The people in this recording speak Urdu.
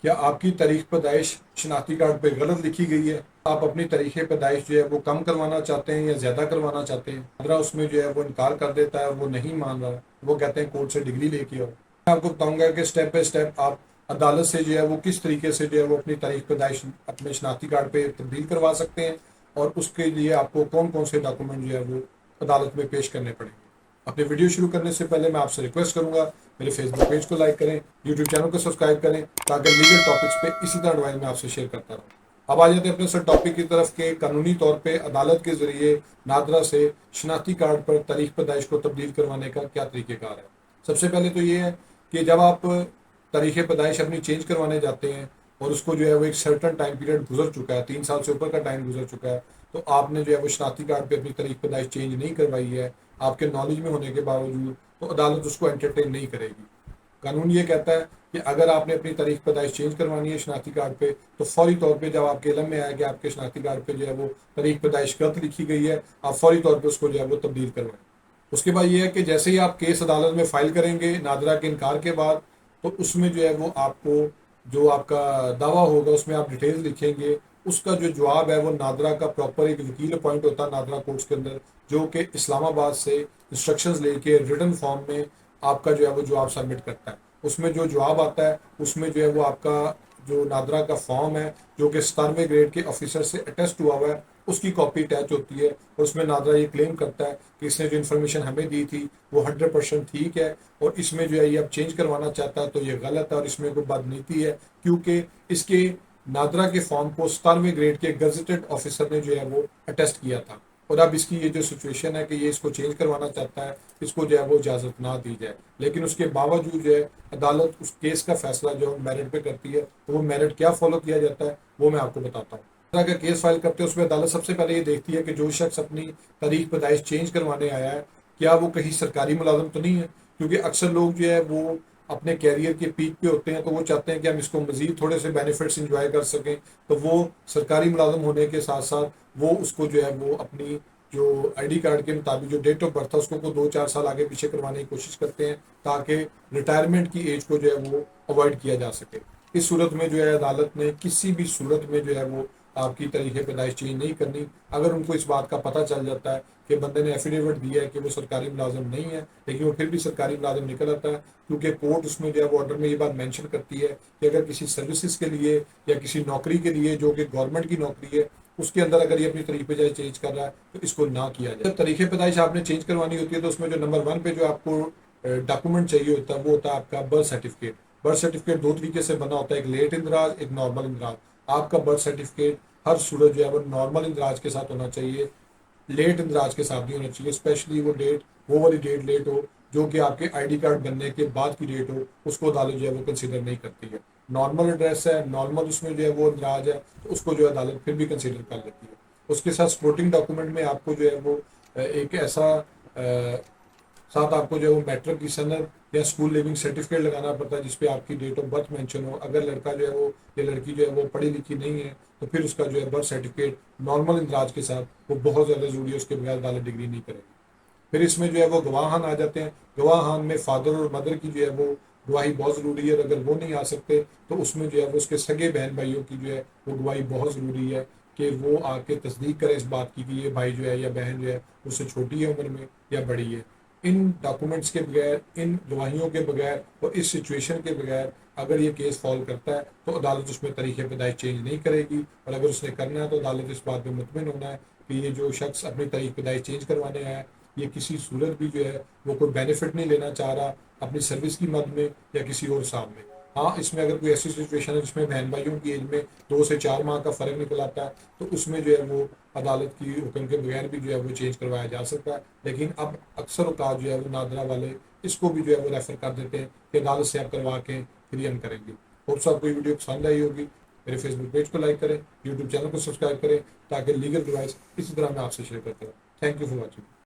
کیا آپ کی تاریخ پیدائش شناختی کارڈ پہ غلط لکھی گئی ہے؟ آپ اپنی تاریخ پیدائش جو ہے وہ کم کروانا چاہتے ہیں یا زیادہ کروانا چاہتے ہیں؟ نادرا اس میں جو ہے وہ انکار کر دیتا ہے، وہ نہیں مان رہا، وہ کہتے ہیں کورٹ سے ڈگری لے کے آؤ۔ میں آپ کو بتاؤں گا کہ سٹیپ بائی سٹیپ آپ عدالت سے جو ہے وہ کس طریقے سے جو ہے وہ اپنی تاریخ پیدائش اپنے شناختی کارڈ پہ تبدیل کروا سکتے ہیں، اور اس کے لیے آپ کو کون کون سے ڈاکومنٹ جو ہے وہ عدالت میں پیش کرنے پڑیں گے۔ اپنے ویڈیو شروع کرنے سے پہلے میں آپ سے ریکویسٹ کروں گا، میرے فیس بک پیج کو لائک کریں، یوٹیوب چینل کو سبسکرائب کریں، تاکہ لیگل ٹاپکس پہ اسی طرح ایڈوائز میں آپ سے شیئر کرتا رہوں۔ اب آ جاتے ہیں اپنے سر ٹاپک کی طرف کہ قانونی طور پہ عدالت کے ذریعے نادرا سے شناختی کارڈ پر تاریخ پیدائش کو تبدیل کروانے کا کیا طریقہ کار ہے۔ سب سے پہلے تو یہ ہے کہ جب آپ تاریخ پیدائش اپنی چینج کروانے جاتے ہیں اور اس کو جو ہے وہ ایک سرٹن ٹائم پیریڈ گزر چکا ہے، 3 سال سے اوپر کا ٹائم گزر چکا ہے، تو آپ نے جو ہے وہ شناختی کارڈ پہ اپنی تاریخ پیدائش چینج نہیں کروائی ہے آپ کے نالج میں ہونے کے باوجود، تو عدالت اس کو انٹرٹین نہیں کرے گی۔ قانون یہ کہتا ہے کہ اگر آپ نے اپنی تاریخ پیدائش چینج کروانی ہے شناختی کارڈ پہ، تو فوری طور پہ جب آپ کے علم میں آئے کہ آپ کے شناختی کارڈ پہ جو ہے وہ تاریخ پیدائش غلط لکھی گئی ہے، آپ فوری طور پہ اس کو جو ہے وہ تبدیل کروائیں۔ اس کے بعد یہ ہے کہ جیسے ہی آپ کیس عدالت میں فائل کریں گے نادرا کے انکار کے بعد، تو اس میں جو ہے وہ آپ کو جو آپ کا دعویٰ ہوگا اس میں آپ ڈیٹیلز لکھیں گے، اس کا جو جواب ہے وہ نادرا کا پراپر ایک وکیل اپوائنٹ ہوتا ہے نادرا کورٹس کے اندر، جو کہ اسلام آباد سے انسٹرکشنز لے کے ریٹن فارم میں آپ کا جو ہے وہ جواب سبمٹ کرتا ہے۔ اس میں جو جواب آتا ہے اس میں جو ہے وہ آپ کا جو نادرا کا فارم ہے جو کہ 17ویں گریڈ کے آفیسر سے اٹیسٹ ہوا ہوا ہے، اس کی کاپی اٹیچ ہوتی ہے، اور اس میں نادرا یہ کلیم کرتا ہے کہ اس نے جو انفارمیشن ہمیں دی تھی وہ 100% ٹھیک ہے، اور اس میں جو ہے یہ اب چینج کروانا چاہتا ہے تو یہ غلط ہے اور اس میں کوئی بدنیتی ہے، کیونکہ اس کے نادرا کے فارم کو 17ویں گریڈ کے گزٹڈ آفیسر نے جو ہے وہ اٹیسٹ کیا تھا، اور اب اس کی یہ جو سچویشن ہے کہ یہ اس کو چینج کروانا چاہتا ہے، اس کو جو ہے وہ اجازت نہ دی جائے، لیکن اس کے باوجود جو ہے عدالت اس کیس کا فیصلہ جو میرٹ پہ کرتی ہے، تو وہ میرٹ کیا فالو کیا جاتا ہے وہ میں آپ کو بتاتا ہوں۔ طرح کا کیس فائل کرتے ہیں اس میں عدالت سب سے پہلے یہ دیکھتی ہے کہ جو شخص اپنی تاریخ پیدائش چینج کروانے آیا ہے کیا وہ کہیں سرکاری ملازم تو نہیں ہے، کیونکہ اکثر لوگ جو ہے وہ اپنے کیریئر کے پیک پہ ہوتے ہیں، تو وہ چاہتے ہیں کہ ہم اس کو مزید تھوڑے سے بینیفٹس انجوائے کر سکیں، تو وہ سرکاری ملازم ہونے کے ساتھ ساتھ وہ اس کو جو ہے وہ اپنی جو آئی ڈی کارڈ کے مطابق جو ڈیٹ آف برتھ ہے اس کو 2-4 سال آگے پیچھے کروانے کی کوشش کرتے ہیں، تاکہ ریٹائرمنٹ کی ایج کو جو ہے وہ اوائڈ کیا جا سکے۔ اس صورت میں جو ہے عدالت نے کسی بھی صورت میں جو ہے وہ آپ کی تاریخ پیدائش چینج نہیں کرنی۔ اگر ان کو اس بات کا پتہ چل جاتا ہے کہ بندے نے ایفیڈیوٹ دیا ہے کہ وہ سرکاری ملازم نہیں ہے، لیکن وہ پھر بھی سرکاری ملازم نکل آتا ہے، کیونکہ کورٹ اس میں جو ہے وہ آرڈر میں یہ بات مینشن کرتی ہے کہ اگر کسی سروسز کے لیے یا کسی نوکری کے لیے جو کہ گورنمنٹ کی نوکری ہے اس کے اندر اگر یہ اپنی طریقے پیدائش چینج کر رہا ہے تو اس کو نہ کیا جائے۔ جب طریقے پیدائش آپ نے چینج کروانی ہوتی ہے تو اس میں جو نمبر 1 پہ جو آپ کو ڈاکومنٹ چاہیے ہوتا ہے وہ ہوتا ہے آپ کا برتھ سرٹیفکیٹ۔ برتھ سرٹیفکیٹ 2 طریقے سے بنا ہوتا ہے، ایک لیٹ اندراج، ایک نارمل اندراج۔ آپ کا برتھ سرٹیفکیٹ ہر صورت جو ہے وہ نارمل اندراج کے ساتھ ہونا چاہیے، لیٹ اندراج کے ساتھ نہیں ہونا چاہیے، اسپیشلی وہ والی ڈیٹ لیٹ ہو جو کہ آپ کے آئی ڈی کارڈ بننے کے بعد کی ڈیٹ ہو، اس کو عدالت جو ہے وہ کنسیڈر نہیں کرتی ہے۔ نارمل ایڈریس ہے، نارمل اس میں جو ہے وہ اندراج ہے، تو اس کو جو ہے عدالت پھر بھی کنسیڈر کر لیتی ہے۔ اس کے ساتھ سپورٹنگ ڈاکومنٹ میں آپ کو جو ہے وہ ایک ایسا ساتھ آپ کو جو ہے وہ میٹرک کی سند یا اسکول لیونگ سرٹیفکیٹ لگانا پڑتا ہے جس پہ آپ کی ڈیٹ آف برتھ مینشن ہو۔ اگر لڑکا جو ہے وہ یا لڑکی جو ہے وہ پڑھی لکھی نہیں ہے تو پھر اس کا جو ہے برتھ سرٹیفکیٹ نارمل اندراج کے ساتھ وہ بہت زیادہ ضروری ہے، اس کے بغیر عدالت ڈگری نہیں کرے گی۔ پھر اس میں جو ہے وہ گواہان آ جاتے ہیں۔ گواہان میں فادر اور مدر کی جو ہے وہ گواہی بہت ضروری ہے، اور اگر وہ نہیں آ سکتے تو اس میں جو ہے وہ اس کے سگے بہن بھائیوں کی جو ہے وہ گواہی بہت ضروری ہے کہ وہ آ کے تصدیق کرے اس بات کی کہ یہ بھائی جو ہے یا بہن جو ہے اس سے چھوٹی ہے عمر میں یا بڑی ہے۔ ان ڈاکومنٹس کے بغیر، ان گواہیوں کے بغیر اور اس سچویشن کے بغیر اگر یہ کیس فال کرتا ہے تو عدالت اس میں طریقے پیدائش چینج نہیں کرے گی، اور اگر اس نے کرنا ہے تو عدالت اس بات پہ مطمئن ہونا ہے کہ یہ جو شخص اپنی طریق پیدائش چینج کروانے آیا ہے یہ کسی صورت بھی جو ہے وہ کوئی بینیفٹ نہیں لینا چاہ رہا اپنی سروس کی مد میں یا کسی اور صاحب میں۔ ہاں، اس میں اگر کوئی ایسی سچویشن ہے جس میں بہن بھائیوں کی ایج میں 2 سے 4 ماہ کا فرق نکل آتا ہے تو اس میں جو ہے وہ عدالت کی حکم کے بغیر بھی جو ہے وہ چینج کروایا جا سکتا ہے، لیکن اب اکثر اوقات جو ہے وہ نادرا والے اس کو بھی جو ہے وہ ریفر کر دیتے ہیں کہ عدالت سے آپ کروا کے پھر ہم کریں گے۔ ہوپ سو آپ کو یہ ویڈیو پسند آئی ہوگی۔ میرے فیس بک پیج کو لائک کریں، یوٹیوب چینل کو سبسکرائب کریں، تاکہ لیگل ایڈوائس اسی طرح میں آپ سے شیئر کرتا ہوں۔ Thank you for watching.